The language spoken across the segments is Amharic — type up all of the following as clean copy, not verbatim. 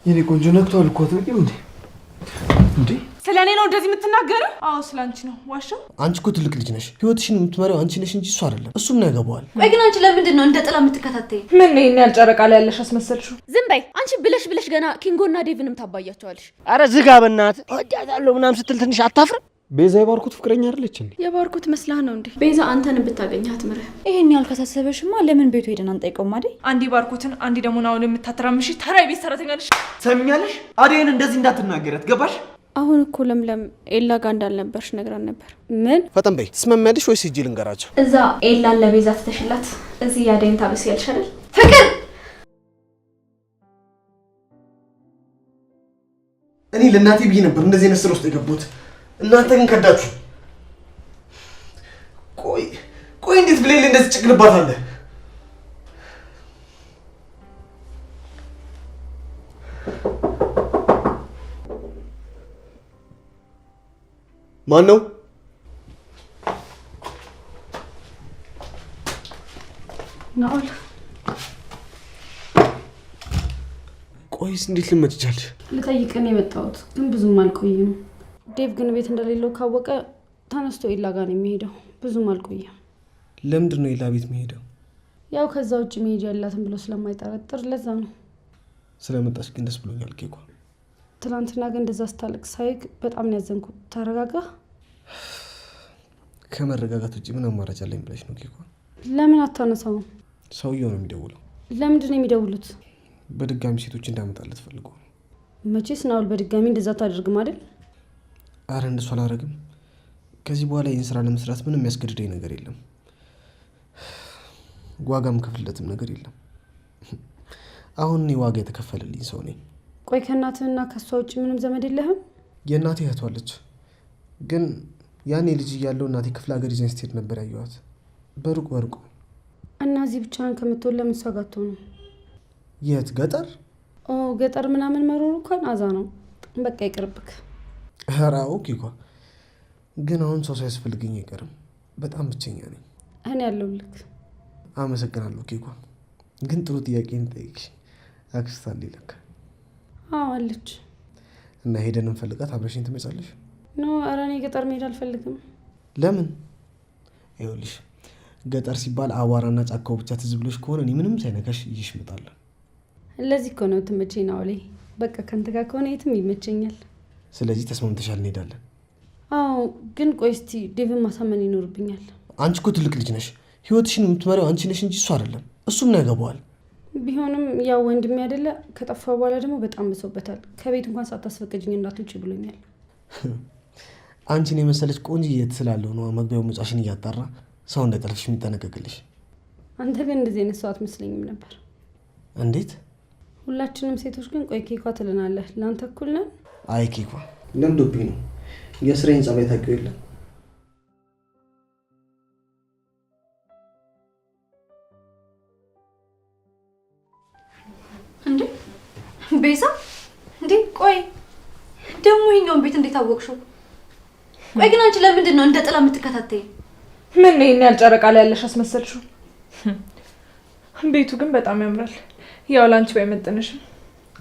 የኔ ቆንጆ ነክቷል እኮ አትነቂም እንዴ? እንዴ ስለኔ ነው እንደዚህ የምትናገረው? አዎ ስላንቺ ነው። ዋሻው አንቺ እኮ ትልቅ ልጅ ነሽ። ህይወትሽን የምትመሪው አንቺ ነሽ እንጂ እሱ አይደለም። እሱ ምን ያገባዋል? ቆይ ግን አንቺ ለምንድን ነው እንደ ጥላ የምትከታተይ? ምን ነው ይሄን ያልጨረቃ ላይ ያለሽ አስመሰልሽው? ዝም በይ አንቺ ብለሽ ገና ኪንጎና ዴቭንም ታባያቸዋለሽ። አረ ዝጋ በእናትህ። ወዳታለሁ ምናምን ስትል ትንሽ አታፍርም? ቤዛ የባርኩት ፍቅረኛ አይደለች እንዴ? የባርኩት መስላህ ነው እንዴ? ቤዛ አንተን ብታገኛት ምርህ ይሄን ያህል ከሳሰበሽማ ለምን ቤቱ ሄደን አንጠይቀውም አይደል? አንዲ ባርኩትን አንዲ ደግሞ ናውን የምታተራምሽ ተራ ቤት ሰራተኛ ነሽ። ሰሚኛለሽ? አዴን እንደዚህ እንዳትናገረት ገባሽ? አሁን እኮ ለምለም ኤላ ጋር እንዳልነበርሽ ነግራን ነበር። ምን ፈጠን በይ። ትስማሚያለሽ ወይስ ሂጂ ልንገራቸው? እዛ ኤላን ለቤዛ ትተሽላት እዚህ ያደን ታብስ ያልሽ አይደል? ፍቅር እኔ ለእናቴ ብዬ ነበር እንደዚህ አይነት ስራ ውስጥ የገቡት። እናንተ ግን ከዳችሁ። ቆይ እንዴት ብሌል እንደዚህ ጭቅልባታለህ? ማን ነው? ናኦል። ቆይስ እንዴት ልመጭ ቻልሽ? ልጠይቅን የመጣሁት ግን ብዙም አልቆይም። ዴቭ ግን ቤት እንደሌለው ካወቀ ተነስቶ ኤላ ጋር ነው የሚሄደው። ብዙም አልቆይም። ለምንድን ነው ኤላ ቤት የሚሄደው? ያው ከዛ ውጭ መሄጃ የላትም ብሎ ስለማይጠረጥር ለዛ ነው። ስለመጣች ግን ደስ ብሎኛል ኬኳ። ትናንትና ግን እንደዛ ስታለቅስ ሳይክ በጣም ነው ያዘንኩት። ተረጋጋ። ከመረጋጋት ውጭ ምን አማራጭ አለኝ ብለሽ ነው ኬኳ? ለምን አታነሳውም? ሰውየው ነው የሚደውለው። ለምንድን ነው የሚደውሉት? በድጋሚ ሴቶች እንዳመጣለት ፈልጎ። መቼስ ናኦል በድጋሚ እንደዛ ታደርግም አይደል? አረ እንደሱ አላረግም። ከዚህ በኋላ ይህን ስራ ለመስራት ምንም የሚያስገድደኝ ነገር የለም። ዋጋም ከፍለትም ነገር የለም። አሁን እኔ ዋጋ የተከፈለልኝ ሰው ነኝ። ቆይ ከእናትህና ከሷ ውጭ ምንም ዘመድ የለህም? የእናቴ እህቷ አለች። ግን ያኔ ልጅ እያለሁ እናቴ ክፍለ ሀገር ይዘኝ ስትሄድ ነበር ያየኋት። በሩቁ እና እዚህ ብቻህን ከምትሆን ለምን እሷ ጋር አትሆንም? የት ገጠር? ገጠር ምናምን መኖሩ እንኳን አዛ ነው። በቃ ይቅርብክ። ኧረ አዎ ኬኳ፣ ግን አሁን ሰው ሳያስፈልገኝ አይቀርም። በጣም ብቸኛ ነኝ። እኔ ያለሁልክ። አመሰግናለሁ ኬኳ። ግን ጥሩ ጥያቄ እንጠይቅሽ። አክስት አለ ለካ? አዎ አለች። እና ሄደን እንፈልጋት አብረሽኝ ትመጫለሽ? ኖ ኧረ እኔ ገጠር መሄድ አልፈልግም። ለምን? ይኸውልሽ ገጠር ሲባል አቧራና ጫካው ብቻ ትዝ ብሎሽ ከሆነ እኔ ምንም ሳይነካሽ ይዤሽ እመጣለሁ። ለዚህ እኮ ነው ትመቸኝ ናኦል። በቃ ከአንተ ጋር ከሆነ የትም ይመቸኛል። ስለዚህ ተስማምተሻል? እንሄዳለን። አዎ ግን ቆይ እስቲ ዴቭን ማሳመን ይኖርብኛል። አንቺ እኮ ትልቅ ልጅ ነሽ። ህይወትሽን የምትመሪው አንቺ ነሽ እንጂ እሱ አይደለም። እሱ ምን ያገባዋል? ቢሆንም ያው ወንድሜ አይደለ? ከጠፋ በኋላ ደግሞ በጣም ብሶበታል። ከቤት እንኳን ሳታስፈቅጂኝ እንዳትውጪ ብሎኛል። አንቺን የመሰለች ቆንጆ ስላለው ነው መግቢያው መውጫሽን እያጣራ ሰው እንዳይጠልፍሽ የሚጠነቀቅልሽ። አንተ ግን እንደዚህ አይነት ሰው አትመስለኝም ነበር። እንዴት? ሁላችንም ሴቶች ግን ቆይ ኬኳ ትልናለህ። ለአንተ እኩል ነን? አይ ኬኳ ለምዶብኝ ነው። የስራዬን ጸባይ ታውቂው የለም። እንዴ ቤዛ፣ እንዴ ቆይ ደግሞ ይሄኛውን ቤት እንዴት አወቅሽው? ቆይ ግን አንቺ ለምንድን ነው እንደ ጥላ የምትከታተይ? ምን ነው ይሄን ያልጨረቃ ላይ ያለሽ አስመሰልሽው? ቤቱ ግን በጣም ያምራል። ያው ላንቺ ባይመጥንሽም።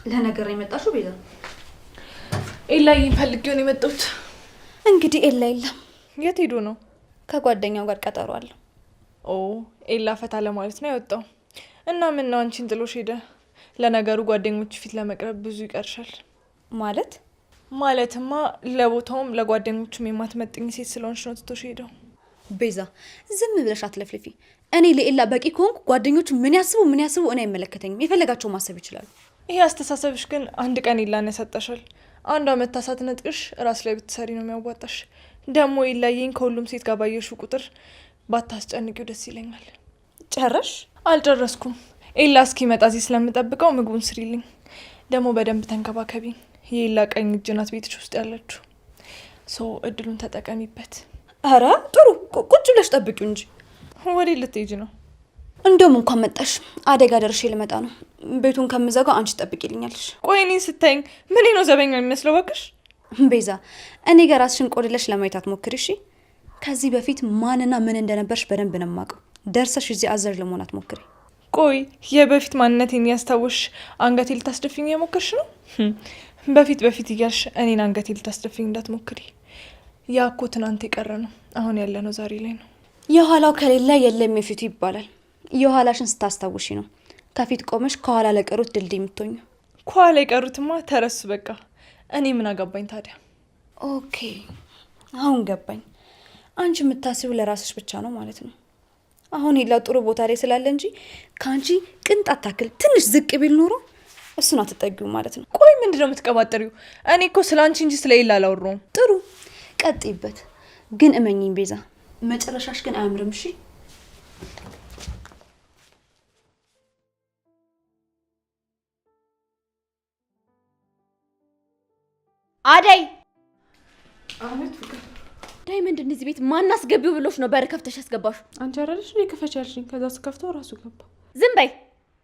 ለነገር የመጣሽው ቤዛ? ኤላዬን ፈልጌው ነው የመጣሁት። እንግዲህ ኤላ የለም። የት ሄዶ ነው? ከጓደኛው ጋር ቀጠሮ አለ። ኤላ ፈታ ለማለት ነው ያወጣው። እና ምን ነው አንቺን ጥሎሽ ሄደ? ለነገሩ ጓደኞቹ ፊት ለመቅረብ ብዙ ይቀርሻል። ማለትማ ለቦታውም ለጓደኞቹም የማትመጥኝ ሴት ስለሆንሽ ነው ትቶሽ ሄደው። ቤዛ ዝም ብለሽ አትለፍልፊ። እኔ ለኤላ በቂ ከሆንኩ ጓደኞቹ ምን ያስቡ እኔ አይመለከተኝም። የፈለጋቸው ማሰብ ይችላሉ። ይሄ አስተሳሰብሽ ግን አንድ ቀን ኤላን ያሳጣሻል። አንዷ መታሳት ነጥቅሽ ራስ ላይ ብትሰሪ ነው የሚያዋጣሽ። ደግሞ ኤላዬን ከሁሉም ሴት ጋር ባየሽው ቁጥር ባታስጨንቂው ደስ ይለኛል። ጨረሽ? አልጨረስኩም። ኤላ እስኪመጣ እዚህ ስለምጠብቀው ምግቡን ስሪልኝ። ደግሞ በደንብ ተንከባከቢኝ። የኤላ ቀኝ እጅ ናት ቤትሽ ውስጥ ያለችው። እድሉን ተጠቀሚበት። አረ ጥሩ። ቁጭ ብለሽ ጠብቂው እንጂ። ወዴት ልትሄጂ ነው? እንደውም እንኳን መጣሽ። አደጋ ደርሼ ልመጣ ነው። ቤቱን ከምዘጋው አንቺ ጠብቂልኛለሽ። ቆይ እኔን ስታይኝ ምን ነው ዘበኛ የሚመስለው? እባክሽ ቤዛ፣ እኔ ጋር ራስሽን ቆልለሽ ለማየት አትሞክሪ እሺ? ከዚህ በፊት ማንና ምን እንደነበርሽ በደንብ ነው የማውቀው። ደርሰሽ እዚህ አዛዥ ለመሆን አትሞክሪ። ቆይ የበፊት ማንነቴን ያስታውሽ አንገቴ ልታስደፍኝ የሞከርሽ ነው? በፊት እያልሽ እኔን አንገቴ ልታስደፍኝ እንዳትሞክሪ። ያ እኮ ትናንት የቀረ ነው። አሁን ያለነው ዛሬ ላይ ነው። የኋላው ከሌለ የለም የፊቱ ይባላል። የኋላሽን ስታስታውሺ ነው ከፊት ቆመሽ ከኋላ ለቀሩት ድልድይ የምትሆኙ። ከኋላ የቀሩትማ ተረሱ በቃ። እኔ ምን አገባኝ ታዲያ? ኦኬ አሁን ገባኝ። አንቺ የምታስቢው ለራስሽ ብቻ ነው ማለት ነው። አሁን ሄላ ጥሩ ቦታ ላይ ስላለ እንጂ ከአንቺ ቅንጣት ታክል ትንሽ ዝቅ ቢል ኖሮ እሱን አትጠጊው ማለት ነው። ቆይ ምንድነው የምትቀባጥሪው? እኔ እኮ ስለ አንቺ እንጂ ስለ ሄላ አላወራሁም። ጥሩ ቀጥይበት፣ ግን እመኚኝ ቤዛ፣ መጨረሻሽ ግን አያምርም። እሺ አደይ ዳይመንድ እዚህ ቤት ማን አስገቢው ብሎሽ ነው በር ከፍተሽ ያስገባሽ? አንቺ አራለሽ ነው ከፈቻልሽኝ። ከዛ ስከፍተው ራሱ ገባ። ዝም በይ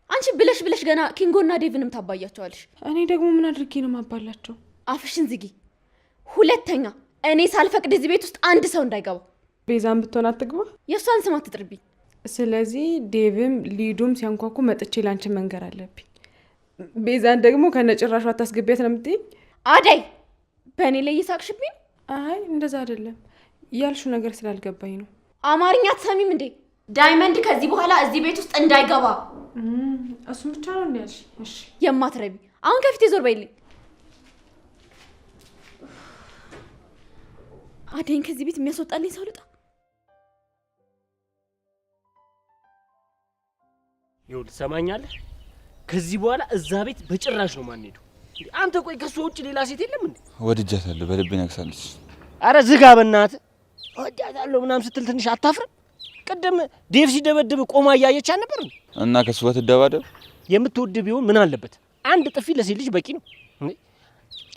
አንቺ። ብለሽ ገና ኪንጎና ዴቭንም ታባያቸዋለሽ። እኔ ደግሞ ምን አድርጌ ነው ማባላቸው? አፍሽን ዝጊ። ሁለተኛ እኔ ሳልፈቅድ እዚህ ቤት ውስጥ አንድ ሰው እንዳይገባ። ቤዛን ብትሆን አትግባ። የእሷን ስም አትጥርብኝ። ስለዚህ ዴቭም ሊዱም ሲያንኳኩ መጥቼ ላንቺ መንገር አለብኝ። ቤዛን ደግሞ ከነጭራሹ አታስገቢያት ነው የምትይኝ? አደይ በእኔ ላይ እየሳቅሽብኝ? አይ እንደዛ አይደለም፣ ያልሽው ነገር ስላልገባኝ ነው። አማርኛ አትሰሚም እንዴ? ዳይመንድ ከዚህ በኋላ እዚህ ቤት ውስጥ እንዳይገባ። እሱም ብቻ ነው እንዴ ያልሽ? እሺ የማትረቢ አሁን ከፊቴ ዞር በይልኝ። አደይን ከዚህ ቤት የሚያስወጣልኝ ሰው ልጣ። ይኸውልህ ትሰማኛለህ? ከዚህ በኋላ እዛ ቤት በጭራሽ ነው ማንሄዱ። አንተ ቆይ ከሱ ውጭ ሌላ ሴት የለም እንዴ? ወድጃታለሁ፣ በልቤ ነግሳለች። አረ ዝጋ በእናትህ። ወድጃታለሁ ምናምን ስትል ትንሽ አታፍርም? ቅድም ዴቭ ሲደበድብ ቆማ እያየች አልነበር እና ከሱ ጋር ትደባደብ? የምትወድ ቢሆን ምን አለበት? አንድ ጥፊ ለሴት ልጅ በቂ ነው።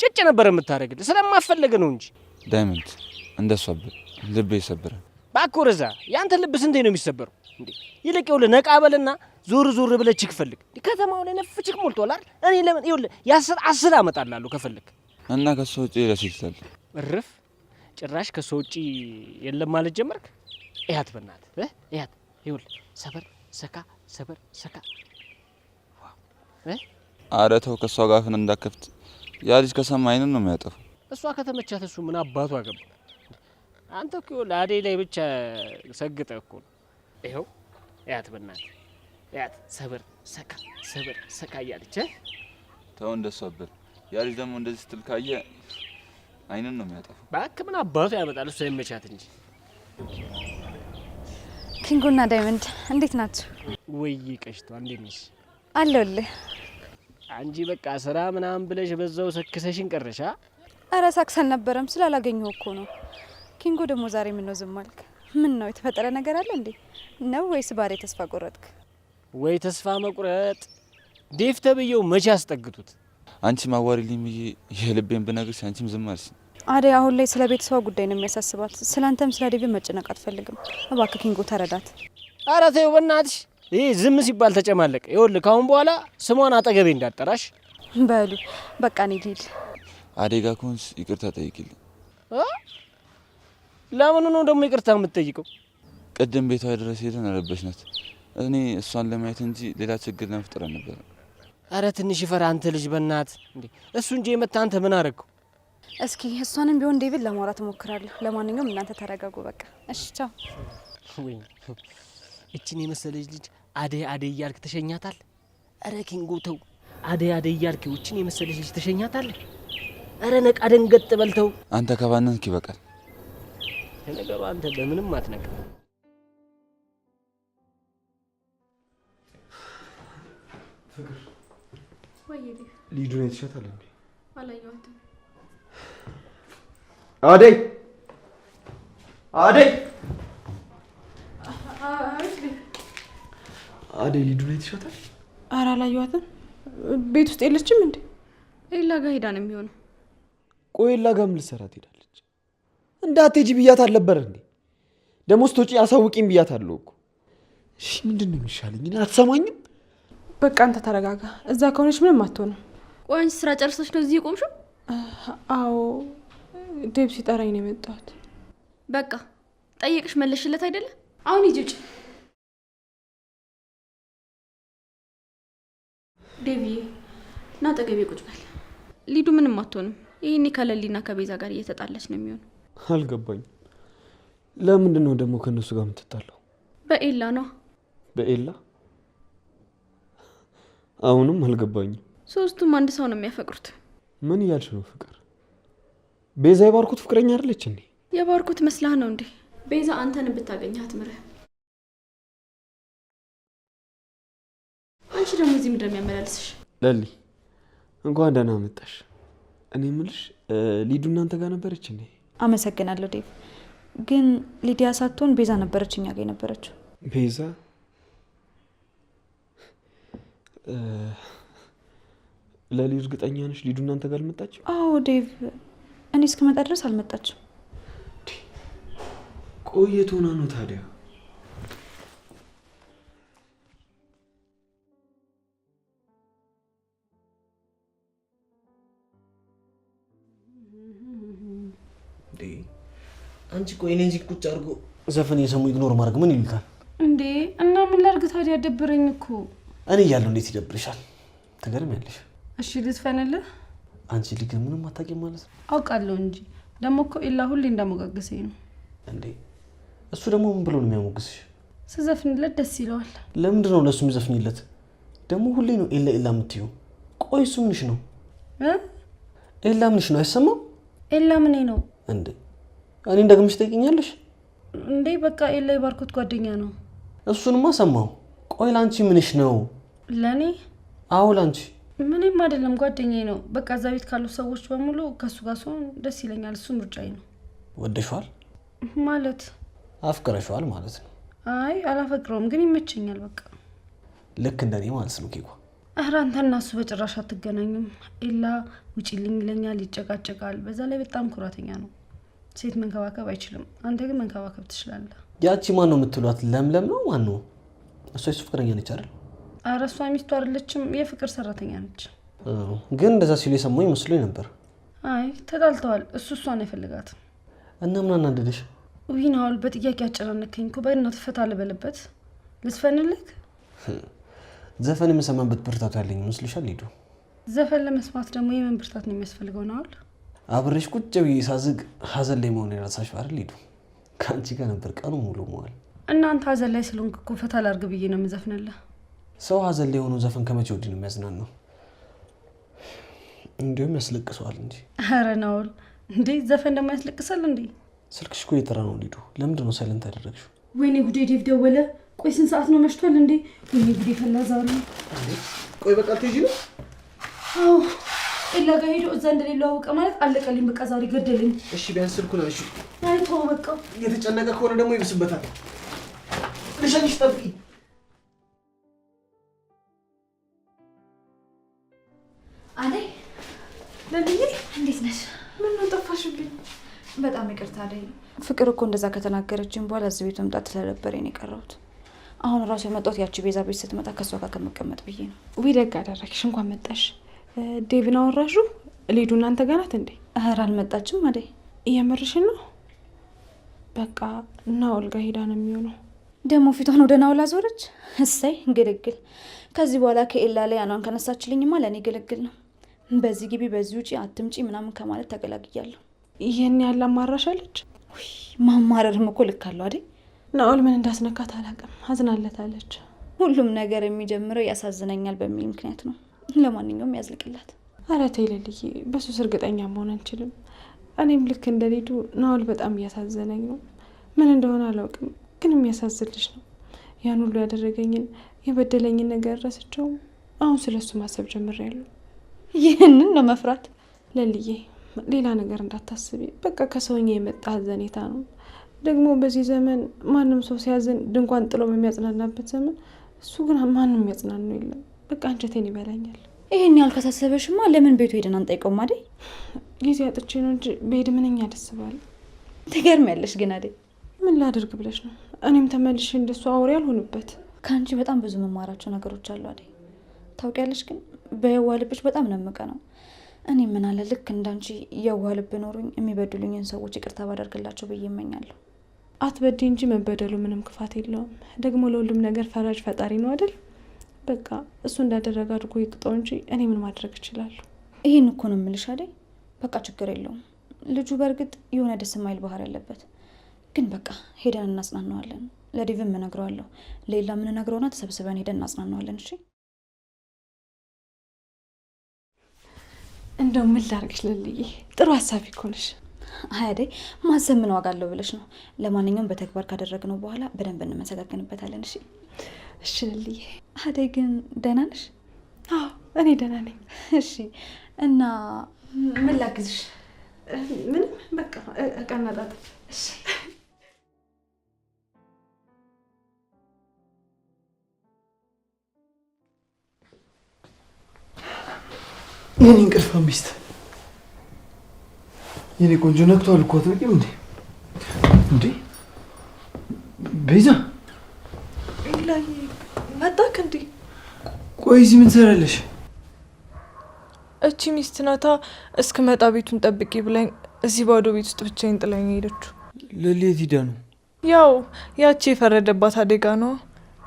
ጭጭ ነበር የምታደርግልህ፣ ስለማፈለገ ነው እንጂ። ዳይመንድ እንደሷ ልቤ ይሰብራል። እባክህ ወደዛ። ያንተ ልብ ስንቴ ነው የሚሰበረው እንዴ? ይልቅ ይኸውልህ ነቃ በልና ዞር ብለህ ችክ ፈልግ። ከተማው ላይ ነፍ ችክ ሞልቷል አይደል? እኔ ለምን ይኸውልህ የ10 አመጣልሃለሁ ከፈልግ። እና ከሱ ውጭ ሌላ ሴት አለ? እርፍ! ጭራሽ ከሱ ውጭ የለም ማለት ጀመርክ? እያት በእናትህ እያት። ይኸውልህ ሰበር ሰካ። ኧረ ተው፣ ከሷ ጋር አፍን እንዳከፍት። ያ ልጅ ከሰማ አይንን ነው የሚያጠፋው። እሷ ከተመቻት እሱ ምን አባቱ አገባ? አንተ እኮ ለአደይ ላይ ብቻ ሰግጠህ እኮ ነው። ይኸው እያት በእናትህ እያት። ሰበር ሰካ እያለች ተው እንደሷ በል። ያ ልጅ ደግሞ እንደዚህ ስትል ካየ አይንን ነው የሚያጠፋው። እባክህ ምን አባቱ ያመጣል? እሷ ይመቻት እንጂ። ኪንጎና ዳይመንድ እንዴት ናችሁ? ወይ ቀሽቷ እንዴት ነሽ? አለሁልህ። አንቺ በቃ ስራ ምናምን ብለሽ በዛው ሰክሰሽን ቀረሻ? አረ ሳክስ አልነበረም፣ ስላላገኘሁ እኮ ነው። ኪንጎ ደግሞ ዛሬ ምን ነው ዝም አልክ? ምን ነው የተፈጠረ ነገር አለ እንዴ? ነው ወይስ ባሬ ተስፋ ቆረጥክ? ወይ ተስፋ መቁረጥ። ዴቭ ተብዬው መቼ አስጠግቱት? አንቺ ማዋሪልኝ ብዬ የልቤን ብነግርሽ አንቺም ዝም አልሽ። አደይ አሁን ላይ ስለ ቤተሰቧ ጉዳይ ነው የሚያሳስባት። ስላንተም ስለ ዴቭ መጨነቅ አትፈልግም። እባክህ ኪንጎ ተረዳት። ኧረ ተይው በእናትሽ። ይሄ ዝም ሲባል ተጨማለቀ። ይኸውልህ ካሁን በኋላ ስሟን አጠገቤ እንዳጠራሽ። በሉ በቃ እኔ ልሂድ። አደይ ጋር ከሆንሽ ይቅርታ ጠይቂልኝ። ለምኑ ነው ደግሞ ይቅርታ የምትጠይቀው? ቅድም ቤቷ ድረስ ሄደን ረበሽናት። እኔ እሷን ለማየት እንጂ ሌላ ችግር ለመፍጠር አልነበረም። አረ ትንሽ ይፈራ አንተ ልጅ በእናት እንዴ! እሱ እንጂ የመታ አንተ ምን አረግከው? እስኪ እሷንም ቢሆን ዴቪድ ለማውራት እሞክራለሁ። ለማንኛውም እናንተ ተረጋጉ በቃ። እሺ ቻው። ወይ እቺን የመሰለች ልጅ አደይ እያልክ ተሸኛታል? አረ ኪንጎ ተው፣ አደይ እያልክ እቺን የመሰለች ልጅ ተሸኛታል? አረ ነቃ ደንገጥ በልተው። አንተ ከባነንክ ይበቃል። ለነገሩ አንተ በምንም አትነቅም። ፍቅር ወይ ሊዱን የተሻታል እንዴ? አላየኋትም። አደይ ሊዱን የተሻታል? ኧረ አላየኋትም። ቤት ውስጥ የለችም እንዴ? ኤላ ጋር ሄዳ ነው የሚሆነው። ቆይ ኤላ ጋር ምን ልትሰራ ትሄዳለች? እንዳትሄጂ ብያት አልነበረ እንዴ? ደግሞ ስትወጪ አሳውቂኝ ብያት አለው እኮ። እሺ ምንድን ነው የሚሻለኝ? አትሰማኝም? በቃ አንተ ተረጋጋ። እዛ ከሆነች ምንም አትሆንም። ቆይ አንቺ ስራ ጨርሰሽ ነው እዚህ የቆምሽው? አዎ ዴቭ ሲጠራኝ ነው የመጣሁት። በቃ ጠየቅሽ መለሽለት አይደለ? አሁን ሂጂ ውጭ። ዴቪዬ ና ጠገቤ ቁጭ በል። ሊዱ ምንም አትሆንም። ይሄኔ ከለሊና ከቤዛ ጋር እየተጣላች ነው የሚሆነው። አልገባኝም። ለምንድን ነው ደግሞ ከእነሱ ጋር የምትጣለው? በኤላ ነው። በኤላ? አሁንም አልገባኝም። ሶስቱም አንድ ሰው ነው የሚያፈቅሩት። ምን እያልሽ ነው? ፍቅር ቤዛ የባርኮት ፍቅረኛ አይደለች እንዴ? የባርኮት መስላህ ነው እንዴ? ቤዛ አንተን ብታገኛት ምርህ። አንቺ ደግሞ እዚህ ምንድን ነው የሚያመላልስሽ? ለሊ እንኳን ደህና መጣሽ። እኔ የምልሽ ሊዱ እናንተ ጋር ነበረች እንዴ? አመሰግናለሁ ዴቭ። ግን ሊዲያ ሳትሆን ቤዛ ነበረች እኛ ጋር የነበረችው። ቤዛ? ለሊ እርግጠኛ ነሽ ሊዱ እናንተ ጋር አልመጣችም? አዎ ዴቭ፣ እኔ እስክመጣ ድረስ አልመጣችም። ቆየት ሆና ነው ታዲያ? አንቺ ቆይ እኔ እዚህ ቁጭ አድርጎ ዘፈን የሰሙ ኢግኖር ማድረግ ምን ይሉታል እንዴ? እና ምን ላድርግ ታዲያ? ደብረኝ እኮ። እኔ እያለሁ እንዴት ይደብርሻል? ትገርሚያለሽ። እሺ ልዝፈንልህ? አንቺ ልጅ ምንም አታውቂም ማለት ነው። አውቃለሁ እንጂ ደግሞ እኮ ኤላ ሁሌ እንዳሞጋገሰኝ ነው። እንዴ እሱ ደግሞ ምን ብሎ ነው የሚያሞግስሽ? ስዘፍንለት ደስ ይለዋል። ለምንድን ነው ለእሱ የሚዘፍኝለት? ደግሞ ሁሌ ነው ኤላ ኤላ የምትይው? ቆይ እሱ ምንሽ ነው? ኤላ ምንሽ ነው? አይሰማም? ኤላ ምኔ ነው እንዴ? እኔ እንደግምሽ ትጠይቂኛለሽ እንዴ? በቃ ኤላ የባርኮት ጓደኛ ነው። እሱንማ ሰማሁ። ቆይ ላንቺ ምንሽ ነው? ለኔ? አዎ ላንቺ። ምንም አይደለም፣ ጓደኛዬ ነው። በቃ እዛ ቤት ካሉ ሰዎች በሙሉ ከሱ ጋር ሲሆን ደስ ይለኛል። እሱ ምርጫዬ ነው። ወደሽዋል ማለት? አፍቅረሽዋል ማለት ነው? አይ አላፈቅረውም፣ ግን ይመቸኛል። በቃ ልክ እንደኔ ማለት ነው ኬኳ። ኧረ አንተና እሱ በጭራሽ አትገናኙም። ኤላ ውጪልኝ ይለኛል፣ ይጨቃጨቃል። በዛ ላይ በጣም ኩራተኛ ነው። ሴት መንከባከብ አይችልም። አንተ ግን መንከባከብ ትችላለህ። ያቺ ማን ነው የምትሏት? ለምለም ነው? ማን ነው እሷ? የሱ ፍቅረኛ ነች አይደል? ኧረ እሷ ሚስቱ አይደለችም፣ የፍቅር ሰራተኛ ነች። ግን እንደዛ ሲሉ የሰማኝ መስሎኝ ነበር። አይ ተጣልተዋል። እሷን አይፈልጋትም። እና ምን አናደደሽ? ውይ ናውል፣ በጥያቄ አጨናነከኝ እኮ። በእናትህ ፈታ ልበልበት። ልዝፈንልህ? ዘፈን የምሰማበት ብርታቱ ያለኝ ይመስልሻል? ሂዱ። ዘፈን ለመስማት ደግሞ የምን ብርታት ነው የሚያስፈልገው? ናውል፣ አብሬሽ ቁጭ ብዬ ሳዝግ ሀዘን ላይ መሆን የራሳሽ አይደል? ሂዱ። ከአንቺ ጋር ነበር ቀኑ ሙሉ መዋል። እናንተ ሀዘን ላይ ስለሆንክ እኮ ፈታ ላርግ ብዬ ነው የምዘፍንልህ። ሰው ሀዘን ላይ የሆኑ ዘፈን ከመቼ ወዲህ ነው የሚያዝናናው? እንዲሁም ያስለቅሰዋል እንጂ። ኧረ ናውል፣ እንዴ ዘፈን ደግሞ ያስለቅሳል እንዴ? ስልክሽ እኮ እየጠራ ነው። ሂዱ። ለምንድን ነው ሳይለንት ያደረግሽው? ወይኔ ጉዴ፣ ዴቭ ደወለ። ቆይ ስንት ሰዓት ነው? መሽቷል እንዴ? ወይኔ ጉዴ ፈላ ዛሬ። ቆይ በቃ ትሄጂ ነው? አዎ ኤላ ጋር ሄዶ እዛ እንደሌለው አወቀ ማለት አለቀልኝ። በቃ ዛሬ ገደልኝ። እሺ ቢያንስ ስልኩን አንሺ። አይ ተው በቃ። እየተጨነቀ ከሆነ ደግሞ ይብስበታል። ልሸኝሽ፣ ጠብቂ። አደይ፣ ለልዬ እንዴት ነሽ? ምን ነው ጠፋሽብኝ? በጣም ይቅርታ አደይ። ፍቅር እኮ እንደዛ ከተናገረችኝ በኋላ እዚህ ቤት መምጣት ስለነበረኝ ነው የቀረሁት። አሁን ራሱ የመጣሁት ያቺ ቤዛ ቤት ስትመጣ ከእሷ ጋር ከመቀመጥ ብዬ ነው። ውይ ደግ አደረግሽ፣ እንኳን መጣሽ። ዴቪን አወራሹ? ሊዱ እናንተ ጋር ናት እንዴ? ኧረ አልመጣችም አደይ። እየመርሽን ነው? በቃ እና ኦልጋ ሄዳ ነው የሚሆነው። ደግሞ ፊቷን ወደ ናውል አዞረች። እሰይ ግልግል። ከዚህ በኋላ ከኤላ ላይ አኗን ከነሳችልኝማ ለእኔ ግልግል ነው። በዚህ ግቢ በዚህ ውጪ አትምጪ ምናምን ከማለት ተገላግያለሁ። ይህን ያለ አማራሻለች። ማማረርም እኮ ልክ አለው አይደል? ናኦል ምን እንዳስነካት አላውቅም፣ አዝናለታለች። ሁሉም ነገር የሚጀምረው ያሳዝነኛል በሚል ምክንያት ነው። ለማንኛውም ያዝልቅላት። ኧረ ተይ ልልዬ፣ በሱስ እርግጠኛ መሆን አንችልም። እኔም ልክ እንደ ሊዱ ናኦል በጣም እያሳዘነኝ ነው። ምን እንደሆነ አላውቅም፣ ግን የሚያሳዝን ልጅ ነው። ያን ሁሉ ያደረገኝን የበደለኝን ነገር ረስቸው አሁን ስለሱ ማሰብ ጀምሬያለሁ። ይህንን ነው መፍራት። ለልዬ ሌላ ነገር እንዳታስቢ፣ በቃ ከሰውኛ የመጣ ሀዘኔታ ነው። ደግሞ በዚህ ዘመን ማንም ሰው ሲያዝን ድንኳን ጥሎ በሚያጽናናበት ዘመን እሱ ግን ማንም የሚያጽናኑ የለም። በቃ አንጀቴን ይበላኛል። ይሄን ያህል ካሳሰበሽማ ለምን ቤቱ ሄደን አንጠይቀውም? አደይ ጊዜ አጥቼ ነው እንጂ በሄድ ምንኛ ደስ ባለ። ትገርሚያለሽ ግን አደይ። ምን ላደርግ ብለሽ ነው? እኔም ተመልሼ እንደሱ አውሬ አልሆንበት። ከአንቺ በጣም ብዙ መማራቸው ነገሮች አሉ አደይ። ታውቂያለሽ፣ ግን በየዋህ ልብሽ በጣም ነምቀ ነው። እኔ ምን አለ ልክ እንዳንቺ የዋህ ልብ ኖሩኝ የሚበድሉኝን ሰዎች ይቅርታ ባደርግላቸው ብዬ እመኛለሁ። አትበድ እንጂ መበደሉ ምንም ክፋት የለውም። ደግሞ ለሁሉም ነገር ፈራጅ ፈጣሪ ነው አይደል? በቃ እሱ እንዳደረገ አድርጎ ይቅጣው እንጂ እኔ ምን ማድረግ እችላለሁ? ይህን እኮ ነው የምልሽ አይደል? በቃ ችግር የለውም። ልጁ በእርግጥ የሆነ ደስ የማይል ባህሪ ያለበት፣ ግን በቃ ሄደን እናጽናናዋለን። ለዴቭም እነግረዋለሁ፣ ሌላ ምን ነግረውና ተሰብስበን ሄደን እናጽናናዋለን። እሺ እንደው ምን ላርግሽ ልልዬ፣ ጥሩ ሀሳቢ እኮ ነሽ። አያደይ ማሰብ ምን ዋጋ አለው ብለሽ ነው። ለማንኛውም በተግባር ካደረግነው በኋላ በደንብ እንመሰጋገንበታለን። እሺ እሺ ልልዬ። አደይ ግን ደህና ነሽ? አዎ እኔ ደህና ነኝ። እሺ እና ምን ላግዝሽ? ምንም በቃ እቃ እናጣጥፍ። እሺ የኔ እንቅልፋ ሚስት፣ የኔ ቆንጆ ነቅቷል እኮ አትበቂም እንዴ? እንዴ ቤዛ ላይ መጣክ እንዴ? ቆይ እዚህ ምን ትሰራለሽ? እቺ ሚስት ናታ እስክመጣ ቤቱን ጠብቂ ብላኝ እዚህ ባዶ ቤት ውስጥ ብቻዬን ጥላኝ ሄደችው። ለሌት ሂዳ ነው? ያው ያቺ የፈረደባት አደጋ ነው።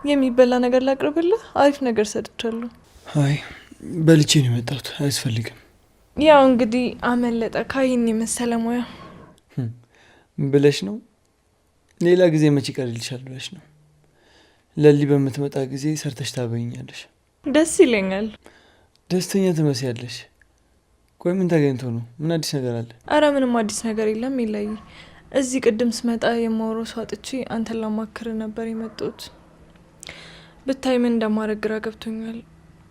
የሚበላ ነገር ላቅርብልህ? አሪፍ ነገር ሰጥቻለሁ። አይ በልቼ ነው የመጣሁት፣ አያስፈልግም። ያው እንግዲህ አመለጠ ካይን የመሰለ ሙያ ብለሽ ነው? ሌላ ጊዜ መቼ ይቀርልሻል ብለሽ ነው? ለሊ በምትመጣ ጊዜ ሰርተሽ ታበይኛለሽ። ደስ ይለኛል። ደስተኛ ትመስያለሽ። ቆይ ምን ተገኝቶ ነው? ምን አዲስ ነገር አለ? አረ ምንም አዲስ ነገር የለም። ይለይ እዚህ ቅድም ስመጣ የማወራው ሰው አጥቼ አንተን ላማክር ነበር የመጣሁት። ብታይ ምን እንደማደርግ ግራ ገብቶኛል።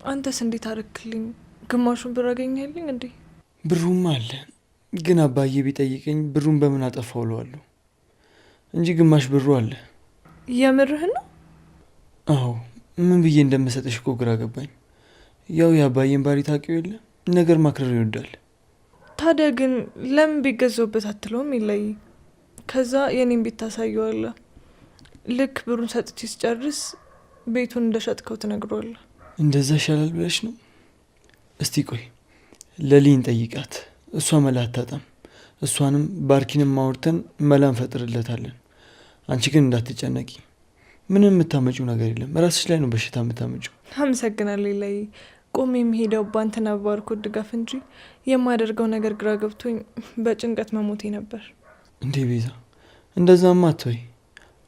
አንተስ እንዴት አረክልኝ? ግማሹን ብር አገኘልኝ እንዴ? ብሩም አለ፣ ግን አባዬ ቢጠይቀኝ ብሩን በምን አጠፋው እለዋለሁ እንጂ ግማሽ ብሩ አለ። የምርህን ነው? አዎ ምን ብዬ እንደምሰጥሽ እኮ ግራ ገባኝ። ያው የአባዬን ባህሪ ታውቂው የለ፣ ነገር ማክረር ይወዳል። ታዲያ ግን ለምን ቢገዛውበት አትለውም? ይለይ ከዛ የኔን ቤት ታሳየዋለህ። ልክ ብሩን ሰጥቼ ስጨርስ ቤቱን እንደሸጥከው ትነግረዋለህ። እንደዛ ይሻላል ብለሽ ነው? እስቲ ቆይ ለሊን ጠይቃት፣ እሷ መላ አታጣም። እሷንም ባርኪንም ማውርተን መላ እንፈጥርለታለን። አንቺ ግን እንዳትጨነቂ፣ ምንም የምታመጪው ነገር የለም። ራስሽ ላይ ነው በሽታ የምታመጪው። አመሰግናለሁ ላይ ቆሜ የሚሄደው ባንተና ባርኮት ድጋፍ እንጂ የማደርገው ነገር ግራ ገብቶኝ በጭንቀት መሞቴ ነበር። እንዴ ቤዛ እንደዛማ አትወይ።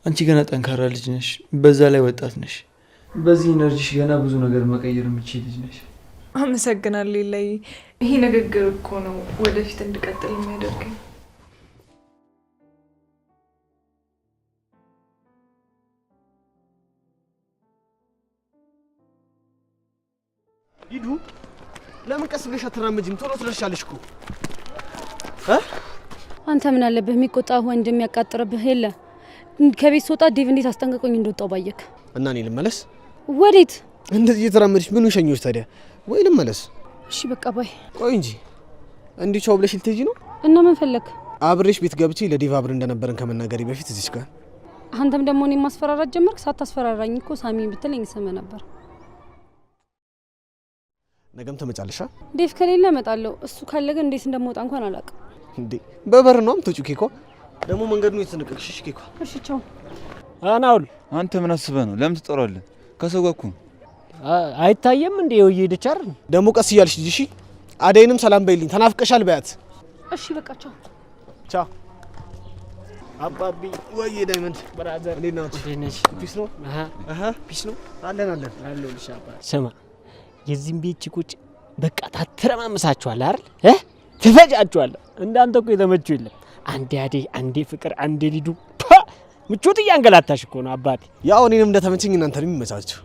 አንቺ ገና ጠንካራ ልጅ ነሽ፣ በዛ ላይ ወጣት ነሽ። በዚህ ኢነርጂሽ ገና ብዙ ነገር መቀየር የምትችል ልጅ ነሽ። አመሰግናለሁ ላይ ይሄ ንግግር እኮ ነው ወደፊት እንድቀጥል የሚያደርገኝ። ሂዱ። ለምን ቀስ ብለሽ አትራመጂም? ቶሎ ትደርሻለሽ እኮ። አንተ ምን አለብህ? የሚቆጣ ወንድ የሚያቃጥርብህ የለ። ከቤት ስወጣ ዴቭ እንዴት አስጠንቅቆኝ እንደወጣው ባየክ። እና እኔ ልመለስ? ወዴት? እንደዚህ እየተራመድሽ ምን ሸኞች ታዲያ? ወይ ልመለስ? እሺ በቃ ባይ። ቆይ እንጂ እንዲህ ቻው ብለሽ ልትሄጂ ነው? እና ምን ፈለክ? አብሬሽ ቤት ገብቼ ለዴቭ አብረን እንደነበረን ከመናገሬ በፊት እዚች ጋር አንተም ደግሞ እኔን ማስፈራራት ጀመርክ። ሳታስፈራራኝ እኮ ሳሚን ብትለኝ ሰመ ነበር። ነገም ተመጫለሻ? ዴቭ ከሌለ እመጣለሁ። እሱ ካለ ግን እንዴት እንደምወጣ እንኳን አላውቅም። እንዴ በበር ነው የምትወጪው? ኬኳ ደግሞ መንገዱ ነው የተነቀቅሽ። እሺ ኬኳ። እሺ ቻው። አናውል አንተ ምን አስበህ ነው? ለምን ትጠራለህ? ከሰው ጋር እኮ አይታየም እንዴ? እየሄደች አይደል? ደግሞ ቀስ እያልሽ ልጅ። እሺ አደይንም ሰላም በይልኝ፣ ተናፍቀሻል በያት። እሺ በቃ ቻው። ቻው አባቢ። ወይ ዳይመንድ ብራዘር እንዴት ናችሁ? ፒስ ነው? ፒስ ነው። አለን አለሁልሽ አባ። ስማ የዚህም ቤት ቺኮች በቃ ታተረማምሳችኋል አይደል? ትፈጃችኋል። እንዳንተ እኮ የተመቸው የለም። አንዴ አደይ፣ አንዴ ፍቅር፣ አንዴ ሊዱ። ምቾት እያንገላታሽ እኮ ነው አባቴ። ያው እኔንም እንደተመቸኝ እናንተንም ይመቻችሁ።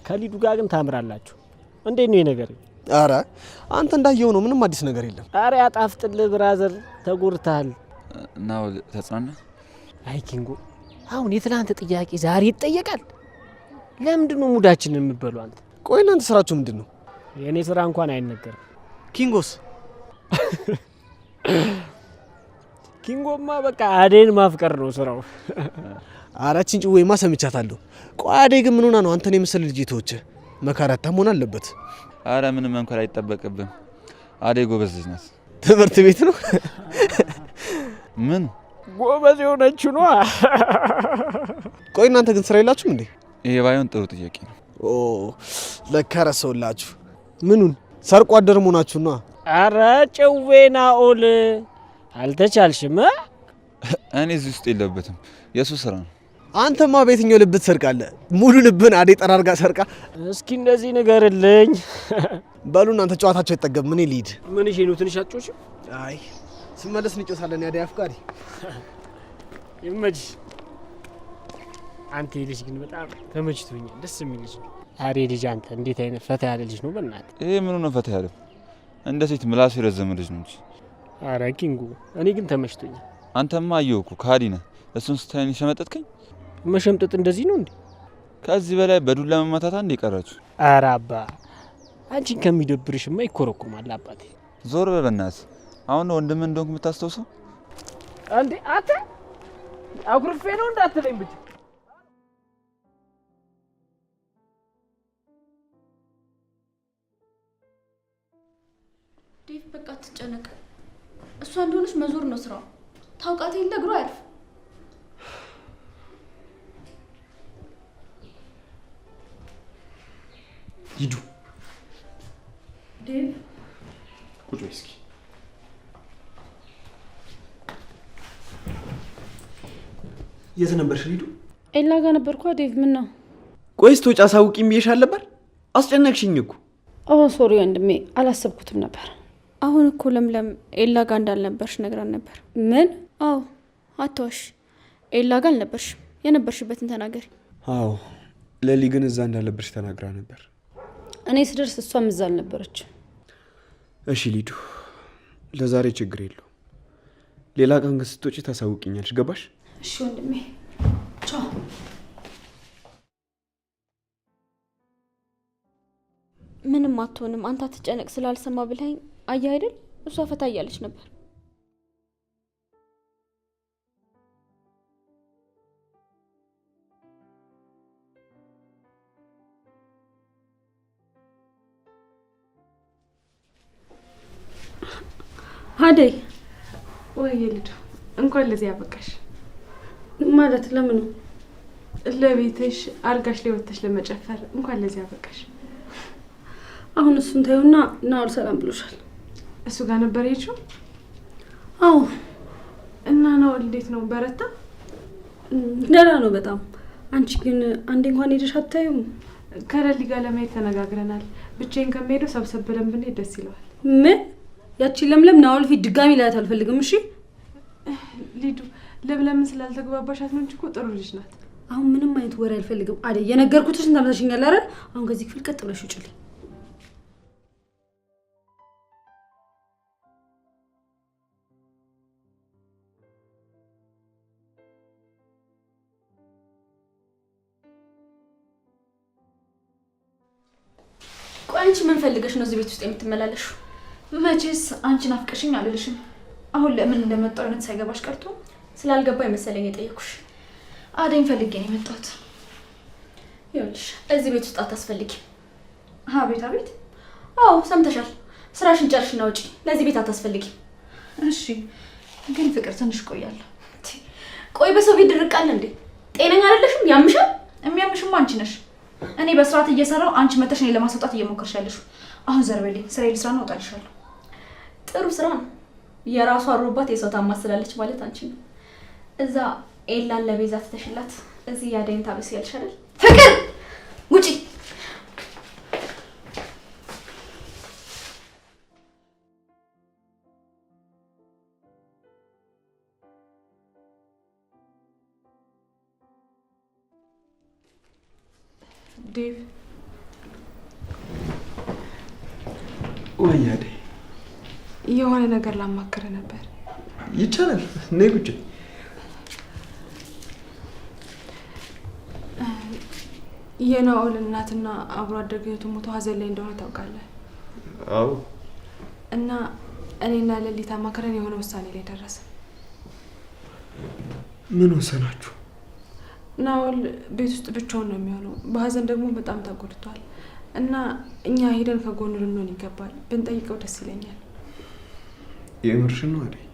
ከሊዱ ጋር ግን ታምራላችሁ። እንዴት ነው ነገር? አረ አንተ እንዳየው ነው፣ ምንም አዲስ ነገር የለም። አረ ያጣፍጥልህ ብራዘር፣ ተጎርተሃል። ናው ተጽናና። አይ ኪንጎ፣ አሁን የትላንት ጥያቄ ዛሬ ይጠየቃል? ለምንድን ነው ሙዳችንን የምትበሉ አንተ? ቆይ እናንተ ስራችሁ ምንድን ነው? የኔ ስራ እንኳን አይነገርም። ኪንጎስ? ኪንጎማ በቃ አደይን ማፍቀር ነው ስራው። አራችን ጭዌማ ሰምቻታለሁ። ቆይ አደይ ግን ምን ሆና ነው አንተን የመሰለ ልጅ ተወች? መካራታ መሆን አለበት። አረ ምንም እንኳን አይጠበቅብም። አደይ ጎበዝ ልጅ ናት። ትምህርት ቤት ነው ምን ጎበዝ የሆነችው ነው። ቆይ እናንተ ግን ስራ የላችሁም እንዴ? ይሄ ባይሆን ጥሩ ጥያቄ ነው። ኦ ለካ ረሳሁላችሁ። ምኑን ሰርቆ አደር መሆናችሁ ነው? አረ ጭዌ ናኦል አልተቻልሽም። እኔ እዚህ ውስጥ የለበትም፣ የሱ ስራ ነው። አንተማ በየትኛው ልብ ትሰርቃለህ? ሙሉ ልብን አዴ ጠራርጋ ሰርቃ። እስኪ እንደዚህ ንገርልኝ። በሉ እናንተ ጨዋታቸው አይጠገብ። ምን ልሂድ? ምን እሺ ነው ትንሽ አጮች? አይ ስመለስ እንጮሳለን። ያዴ አፍቃሪ ይመችሽ። አንተ ልጅ ግን በጣም ተመችቶኛል። ደስ የሚል ልጅ ነው። አሬ ልጅ አንተ እንዴት አይነት ፈታ ያለ ልጅ ነው በእናትህ። ይሄ ምኑ ነው ፈታ ያለው? እንደ ሴት ምላሱ የረዘመ ልጅ ነው እንጂ። አረ ኪንጉ እኔ ግን ተመችቶኛል። አንተማ አየሁ እኮ ከሃዲ ነህ። እሱን ስታይን ሸመጠጥከኝ። መሸምጠጥ እንደዚህ ነው እንዴ? ከዚህ በላይ በዱላ መማታት አንዴ ቀራችሁ። አረ አባ አንቺን ከሚደብርሽማ ይኮረኩማል አባቴ። ዞር በበናትህ። አሁን ነው ወንድም እንደሆንክ የምታስተውሰው እንዴ? አተ አኩርፌ ነው እንዳትለኝ ብቻ። ዴቭ በቃ አትጨነቅ። እሷ እንደሆነች መዞር ነው ስራው። ታውቃት የለ እግሯ አያርፍ። ሂዱ። ዴቭ ቁጭ በይ እስኪ። የት ነበርሽ ሂዱ? ኤላ ጋር ነበርኩ። ዴቭ ምን ነው? ቆይ ስትወጪ አሳውቂኝ ብዬሻል ነበር። አስጨነቅሽኝ እኮ። ኦ ሶሪ ወንድሜ፣ አላሰብኩትም ነበር። አሁን እኮ ለምለም ኤላ ጋር እንዳልነበርሽ ነግራን ነበር። ምን? አዎ አትዋሽ። ኤላ ጋር አልነበርሽም። የነበርሽበትን ተናገሪ። አዎ ለሊ ግን እዛ እንዳለብሽ ተናግራ ነበር። እኔ ስደርስ እሷም እዛ አልነበረችም። እሺ ሊዱ፣ ለዛሬ ችግር የለው። ሌላ ቀን ግን ስትወጪ ታሳውቂኛለሽ። ገባሽ? እሺ ወንድሜ፣ ቻው። ምንም አትሆንም፣ አንተ አትጨነቅ ስላልሰማ ብለኸኝ አየህ አይደል? እሷ ፈታ እያለች ነበር። አደይ ወይ ልጅ እንኳን ለዚህ ያበቃሽ። ማለት ለምን? ለቤትሽ አልጋሽ ላይ ወጥተሽ ለመጨፈር እንኳን ለዚህ ያበቃሽ። አሁን እሱን ታዩና ናኦል ሰላም ብሎሻል። እሱ ጋር ነበር የሄድሽው? አዎ። እና ናኦል እንዴት ነው? በረታ? ደህና ነው በጣም። አንቺ ግን አንዴ እንኳን ሄደሽ አታዩም? ከለሊ ጋር ለማየት ተነጋግረናል። ብቻዬን ከመሄደው ሰብሰብ ብለን ብንሄድ ደስ ይለዋል። ምን? ያቺ ለምለም ናኦል ፊት ድጋሚ ላያት አልፈልግም። እሺ ሊዱ፣ ለምለምን ስላልተግባባሻት ነው እንጂ እኮ ጥሩ ልጅ ናት። አሁን ምንም አይነት ወሬ አልፈልግም። አደይ የነገርኩትሽን ተመሳሽኛል አይደል? አሁን ከዚህ ክፍል ቀጥ ብለሽ ውጭልኝ። ቆይ አንቺ ምን ፈልገሽ ነው እዚህ ቤት ውስጥ የምትመላለሹ? መቼስ አንቺን አፍቀሽኝ አልልሽም። አሁን ለምን እንደመጣው አይነት ሳይገባሽ ቀርቶ ስላልገባኝ መሰለኝ የጠየኩሽ። አደይን ፈልጌ ነው የመጣሁት። ይኸውልሽ እዚህ ቤት ውስጥ አታስፈልጊም። አቤት አቤት። አዎ ሰምተሻል። ስራሽን ጨርሽና ውጪ። ለዚህ ቤት አታስፈልጊም። እሺ ግን ፍቅር ትንሽ ቆያለሁ። ቆይ በሰው ቤት ድርቃል እንዴ? ጤነኛ አይደለሽም? ያምሻል። የሚያምሽማ አንቺ ነሽ። እኔ በስርዓት እየሰራው አንቺ መተሽ እኔ ለማስወጣት እየሞከርሽ ያለሽ። አሁን ዘርበልኝ። ስራዬ ልስራ ነው፣ እወጣልሻለሁ። ጥሩ ስራ ነው። የራሷ አሮባት የሰው ታማስላለች ማለት አንቺ ነው። እዛ ኤላን ለቤዛ ትተሽላት እዚህ ያደይን ታብስ ያልሽ አይደል? ፍቅር ውጪ። ዴቭ ወይ አደይ፣ የሆነ ነገር ላማክረ ነበር። ይቻላል። ነይ ቁጭ። የናኦል እናትና አብሮ አደገ ሞቶ ሀዘን ላይ እንደሆነ ታውቃለህ? አዎ። እና እኔና ሌሊት አማክረን የሆነ ውሳኔ ላይ ደረሰ። ምን ወሰናችሁ? ናኦል ቤት ውስጥ ብቻውን ነው የሚሆነው። በሀዘን ደግሞ በጣም ተጎድቷል እና እኛ ሄደን ከጎኑ ልንሆን ይገባል። ብንጠይቀው ደስ ይለኛል። የምርሽ ነው አደይ?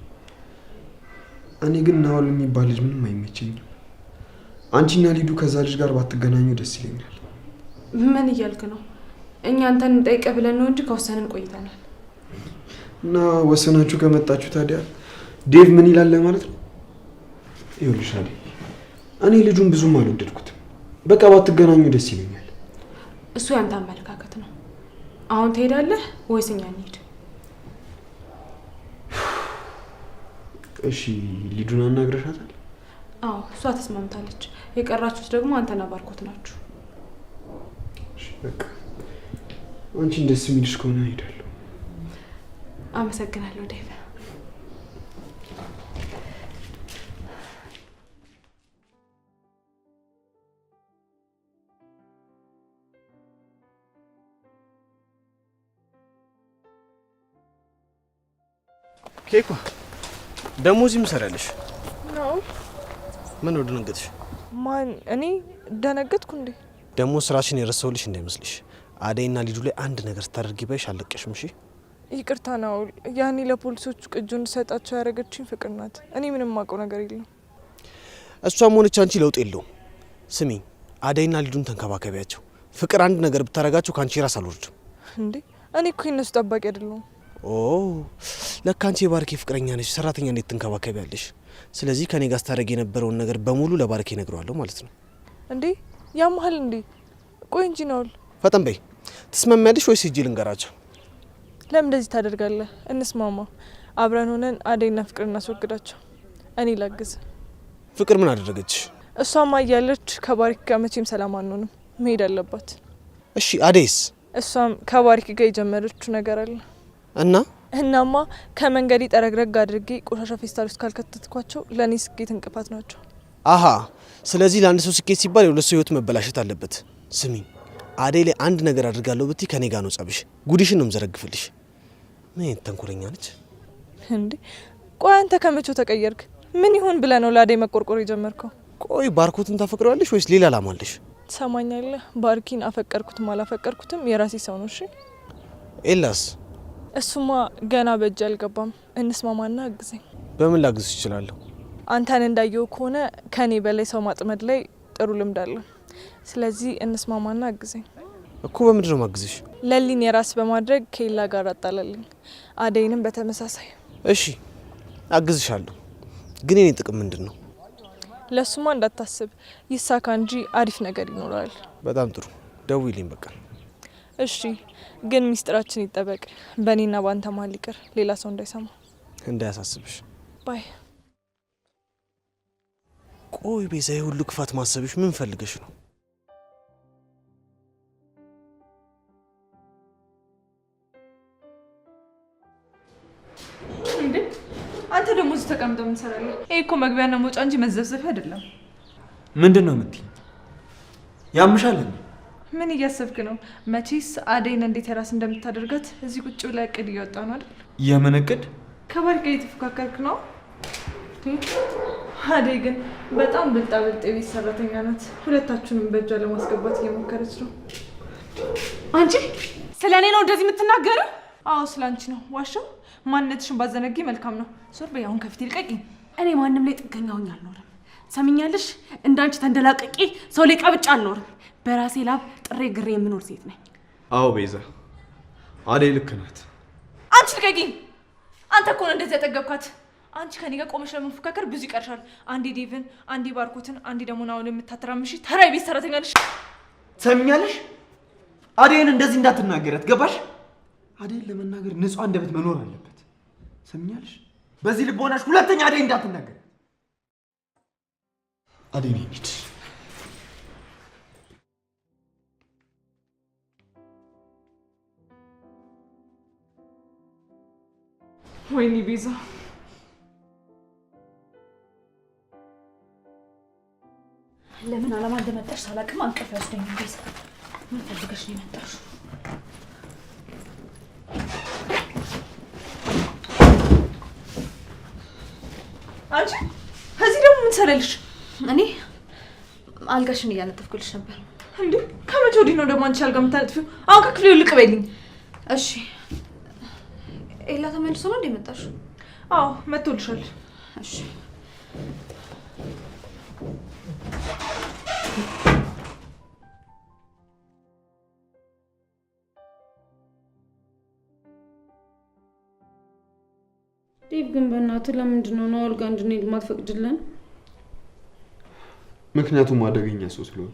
እኔ ግን ናኦል የሚባል ልጅ ምንም አይመቸኝም። አንቺና ሊዱ ከዛ ልጅ ጋር ባትገናኙ ደስ ይለኛል። ምን እያልክ ነው? እኛ አንተን እንጠይቀህ ብለን ነው እንጂ ከወሰንን ቆይተናል። እና ወሰናችሁ ከመጣችሁ ታዲያ ዴቭ ምን ይላል ማለት ነው? ይኸውልሽ አዴ፣ እኔ ልጁን ብዙም አልወደድኩትም። በቃ ባትገናኙ ደስ ይለኛል። እሱ ያንተ አመለካከት ነው። አሁን ትሄዳለህ ወይስ እኛ እንሂድ? እሺ ልጁን አናግረሻታል? አዎ እሷ ተስማምታለች። የቀራችሁት ደግሞ አንተና ባርኮት ናችሁ። እሺ በቃ አንቺን ደስ የሚልሽ ከሆነ እሄዳለሁ። አመሰግናለሁ ዴቭ። ኬኳ ደሞ እዚህ ምን ሰራለሽ? ነው ምን ወደ ደነገጥሽ? ማን? እኔ ደነገጥኩ እንዴ? ደሞ ስራሽን የረሳሁልሽ እንዳይመስልሽ። አደይና ልጁ ላይ አንድ ነገር ስታደርጊ ባይሽ አለቀሽም። እሺ ይቅርታ ነው። ያኔ ለፖሊሶቹ ቅጁ እንድሰጣቸው ያደረገችኝ ፍቅር ናት። እኔ ምንም ማውቀው ነገር የለም። እሷም ሆነች አንቺ ለውጥ የለውም። ስሚኝ፣ አደይና ልጁን ተንከባከቢያቸው። ፍቅር አንድ ነገር ብታረጋቸው ካንቺ ራስ አልወርድም። እንዴ እኔ እኮ የነሱ ጠባቂ አይደለሁም። ኦ ለካ አንቺ የባርኬ ፍቅረኛ ነሽ። ሰራተኛ እንዴት ትንከባከቢያለሽ? ስለዚህ ከኔ ጋር ስታደርጊ የነበረውን ነገር በሙሉ ለባርኬ እነግረዋለሁ ማለት ነው። እንዴ ያመሃል እንዴ? ቆይ እንጂ ነው። ፈጠን በይ። ትስማሚያለሽ ወይስ ሂጂ ልንገራቸው? ለምን እንደዚህ ታደርጋለህ? እንስማማ። አብረን ሆነን አደይና ፍቅር እናስወግዳቸው። እኔ ላግዝ። ፍቅር ምን አደረገች? እሷማ እያለች ከባሪክ ጋር መቼም ሰላም አንሆንም። መሄድ አለባት። እሺ አደይስ? እሷም ከባሪክ ጋር የጀመረችው ነገር አለ እናማ ከመንገድ ጠረግረግ አድርጌ ቆሻሻ ፌስታል ውስጥ ካልከተትኳቸው ለእኔ ስኬት እንቅፋት ናቸው። አሀ ስለዚህ ለአንድ ሰው ስኬት ሲባል የሁለት ሰው ህይወት መበላሸት አለበት። ስሚ አደይ ላይ አንድ ነገር አድርጋለሁ ብትይ ከኔ ጋር ነው ጸብሽ። ጉዲሽን ነው ምዘረግፍልሽ። ምን ተንኮለኛ ነች እንዴ? ቆይ አንተ ከመቼው ተቀየርክ? ምን ይሁን ብለህ ነው ለአደይ መቆርቆር የጀመርከው? ቆይ ባርኮትን ታፈቅረዋለሽ ወይስ ሌላ አላማ አለሽ? ትሰማኛለህ? ባርኪን አፈቀርኩትም አላፈቀርኩትም የራሴ ሰው ነው። እሺ ኤላስ? እሱማ ገና በእጅ አልገባም። እንስማማና አግዘኝ። በምን ላግዝሽ እችላለሁ? አንተን እንዳየው ከሆነ ከኔ በላይ ሰው ማጥመድ ላይ ጥሩ ልምድ አለ። ስለዚህ እንስማማና አግዘኝ። እኮ በምንድን ነው ማግዝሽ? ለሊን የራስ በማድረግ ከሌላ ጋር አጣላልኝ። አደይንም በተመሳሳይ። እሺ አግዝሻለሁ። ግን የኔ ጥቅም ምንድን ነው? ለሱማ እንዳታስብ፣ ይሳካ እንጂ አሪፍ ነገር ይኖራል። በጣም ጥሩ። ደውይልኝ በቃ። እሺ ግን ሚስጥራችን ይጠበቅ። በእኔና ባንተ መሀል ይቅር፣ ሌላ ሰው እንዳይሰማ። እንዳያሳስብሽ። ባይ። ቆይ ቤዛ፣ የሁሉ ክፋት ማሰብሽ ምን ፈልገሽ ነው? እንዴ አንተ ደግሞ እዚህ ተቀምጠው ምን ትሰራለህ? ይሄ እኮ መግቢያና መውጫ እንጂ መዘፍዘፊያ አይደለም። ምንድን ነው የምትይኝ? ያምሻል? ምን እያሰብክ ነው? መቼስ አደይን እንዴት የራስ እንደምታደርጋት እዚህ ቁጭ ብላ እቅድ እያወጣ ነው አይደል? የምን እቅድ? ከባሪ ጋር እየተፎካከርክ ነው። አደይ ግን በጣም ብልጣ ብልጥ የቤት ሰራተኛ ናት። ሁለታችሁንም በእጇ ለማስገባት እየሞከረች ነው። አንቺ ስለ እኔ ነው እንደዚህ የምትናገረው? አዎ ስለ አንቺ ነው። ዋሻው ማንነትሽን ባዘነጊ መልካም ነው። ዞር በይ አሁን ከፊት ልቀቂኝ። እኔ ማንም ላይ ጥገኛ ሆኜ አልኖርም። ሰምኛለሽ? እንዳንቺ ተንደላቀቂ ሰው ላይ ቀብጬ አልኖርም። በራሴ ላብ ጥሬ ግሬ የምኖር ሴት ነኝ። አዎ ቤዛ፣ አደይ ልክ ናት። አንቺ ልቀቂኝ። አንተ እኮ ነው እንደዚህ ያጠገብካት። አንቺ ከኔ ጋር ቆመሽ ለመፎካከር ብዙ ይቀርሻል። አንዴ ዴቭን፣ አንዴ ባርኮትን፣ አንዴ ደግሞ ናውን የምታተራምሽ ተራ የቤት ሰራተኛ ነሽ። ሰምኛለሽ? አደይን እንደዚህ እንዳትናገረት ገባሽ? አደይን ለመናገር ንጹህ አንደበት መኖር አለበት። ሰምኛለሽ? በዚህ ልቦናሽ ሁለተኛ አደይ እንዳትናገር። አደይ ነች። ወይኔ ቤዛ፣ ለምን አላማ እንደመጣሽ ሳላቅም አንቀፍ ያስደኝ። ቤዛ ምን ፈልገሽ ነው የመጣሽው? አንቺ እዚህ ደግሞ ምን ትሰሪያለሽ? እኔ አልጋሽን እያነጠፍኩልሽ ነበር። እንዴ ከመቼ ወዲህ ነው ደግሞ አንቺ አልጋ የምታነጥፊው? አሁን ከክፍሌ ልቅ በይልኝ። እሺ ኤላ ተመልሶ ነው እንደ መጣሽው? አዎ መጥቶልሻል። እሺ ዴቭ ግን በእናትህ ለምንድን ነው ናኦል ጋር እንድንሄድ ማትፈቅድልን? ምክንያቱም አደገኛ ሰው ስለሆነ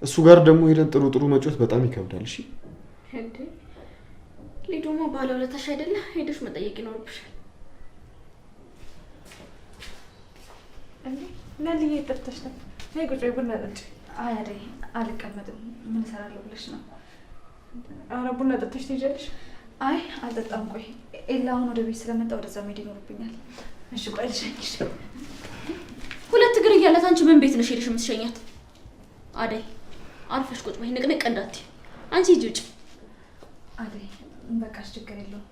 እሱ ጋር ደግሞ ሄደን ጥሩ ጥሩ መጫወት በጣም ይከብዳል። እሺ እንዴ ሊዱማ ባለውለታሽ አይደለ? ሄደሽ መጠየቅ ይኖርብሻል። እንዴ ለልዬ ጠርተሽ ነው? ነይ ቁጭ በይ ቡና ጠጪ። አይ አደይ አልቀመጥም። ምን እሰራለሁ ብለሽ ነው? ኧረ ቡና ጠጥተሽ ትሄጃለሽ? አይ አልጠጣም። ቆይ ኤላ አሁን ወደ ቤት ስለመጣ ወደዛ መሄድ ይኖርብኛል። እሺ ቆይ ልሸኝሽ። ሁለት እግር እያላት አንቺ ምን ቤት ነሽ ሄደሽ የምትሸኛት? አደይ አርፈሽ ቁጭ በይ፣ ንቅንቅ እንዳትዪ። አንቺ ሂጂ ውጭ። አደይ በቃሽ፣ ችግር የለውም።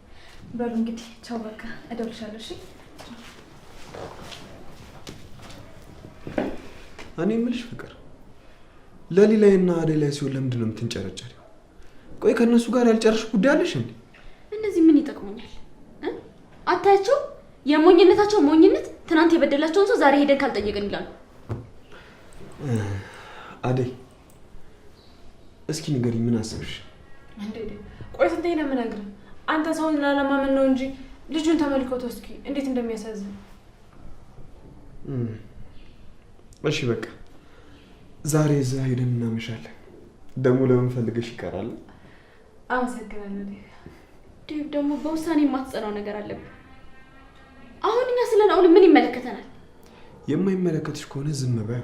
በሉ እንግዲህ ቻው፣ በቃ እደውልሻለሁ። እሺ እኔ የምልሽ ፍቅር ለሊላይና አደይ ላይ ሲሆን ለምንድን ነው የምትንጨረጨሪው? ቆይ ከእነሱ ጋር ያልጨረሽ ጉዳይ አለሽ እንዴ? እነዚህ ምን ይጠቅሙኛል? አታያቸው? የሞኝነታቸው ሞኝነት። ትናንት የበደላቸውን ሰው ዛሬ ሄደን ካልጠየቅን ይላሉ። አደይ እስኪ ንገሪኝ፣ ምን አሰብሽ? እንዴ ቆይ ስንቴ ነው የምነግርህ? አንተ ሰውን ላለማመን ነው እንጂ ልጁን ተመልከቶ እስኪ እንዴት እንደሚያሳዝን። እሺ በቃ ዛሬ እዛ ሄደን እናመሻለን። ደግሞ ለምን ፈልገሽ ይቀራል? አመሰግናለሁ ዴቭ። ዴቭ ደግሞ በውሳኔ የማትጸናው ነገር አለብን። አሁን እኛ ስለ ናኦል ምን ይመለከተናል? የማይመለከትሽ ከሆነ ዝም በይ።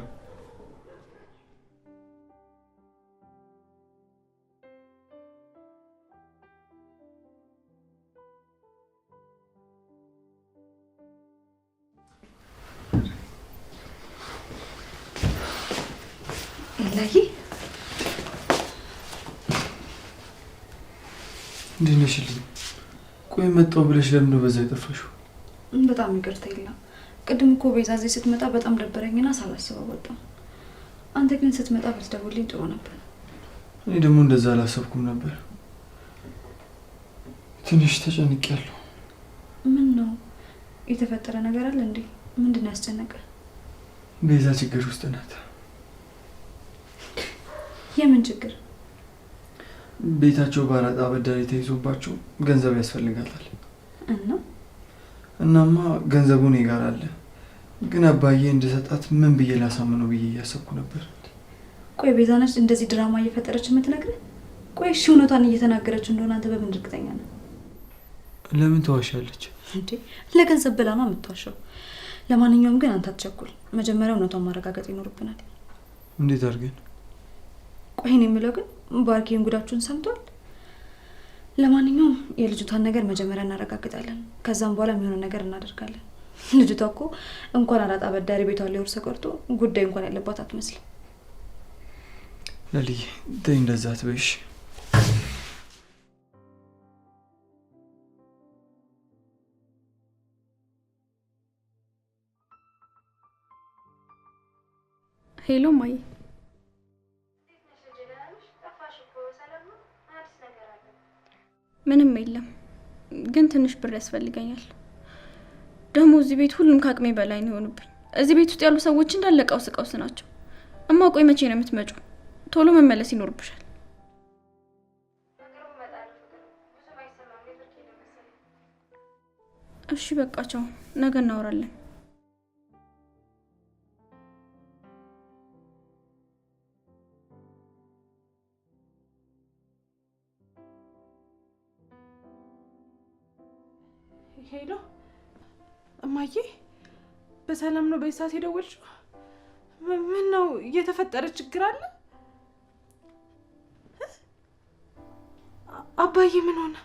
ኤላዬ እንዴት ነሽልኝ? ቆይ መጣሁ ብለሽ ለምን ነው በዛ የጠፋሽው? በጣም ይቅርታ ኤላ። ቅድም እኮ ቤዛ እዚህ ስትመጣ በጣም ደበረኝና ሳላስበው ወጣሁ። አንተ ግን ስትመጣ ብትደውልልኝ ጥሩ ነበር። እኔ ደግሞ እንደዛ አላሰብኩም ነበር። ትንሽ ተጨንቄያለሁ። ምን ነው የተፈጠረ ነገር አለ እንዴ? ምንድን ነው ያስጨነቀ? ቤዛ ችግር ውስጥ ናት። የምን ችግር? ቤታቸው ባራጣ አበዳሪ ተይዞባቸው ገንዘብ ያስፈልጋታል። እናማ ገንዘቡ እኔ ጋር አለ፣ ግን አባዬ እንድሰጣት ምን ብዬ ላሳምነው ብዬ እያሰብኩ ነበር። ቆይ ቤዛ ነች እንደዚህ ድራማ እየፈጠረች የምትነግረኝ? ቆይ እሺ እውነቷን እየተናገረች እንደሆነ አንተ በምን እርግጠኛ ነህ? ለምን ተዋሻለች እንዴ? ለገንዘብ ብላ ነው የምትዋሸው። ለማንኛውም ግን አንተ አትቸኩል። መጀመሪያ እውነቷን ማረጋገጥ ይኖርብናል። እንዴት አድርገን? ቆይ እኔ የምለው ግን ባርኪን ጉዳችሁን ሰምቷል? ለማንኛውም የልጅቷን ነገር መጀመሪያ እናረጋግጣለን። ከዛም በኋላ የሚሆነው ነገር እናደርጋለን። ልጅቷ እኮ እንኳን አራጣ አበዳሪ ቤቷን ሊወርስ ቀርቶ ጉዳይ እንኳን ያለባት አትመስልም። ለልዬ ተይ እንደዛ አትበይሽ። ሄሎ ማይ፣ ምንም የለም ግን ትንሽ ብር ያስፈልገኛል። ደግሞ እዚህ ቤት ሁሉም ከአቅሜ በላይ ነው የሆኑብኝ። እዚህ ቤት ውስጥ ያሉ ሰዎች እንዳለ ቀውስ ናቸው። እማ ቆይ መቼ ነው የምትመጪው? ቶሎ መመለስ ይኖርብሻል። እሺ በቃ ቻው፣ ነገ እናወራለን። ሄሎ እማዬ፣ በሰላም ነው በሰዓት የደወልሽው? ምን ነው እየተፈጠረ ችግር አለ? አባዬ ምን ሆነ?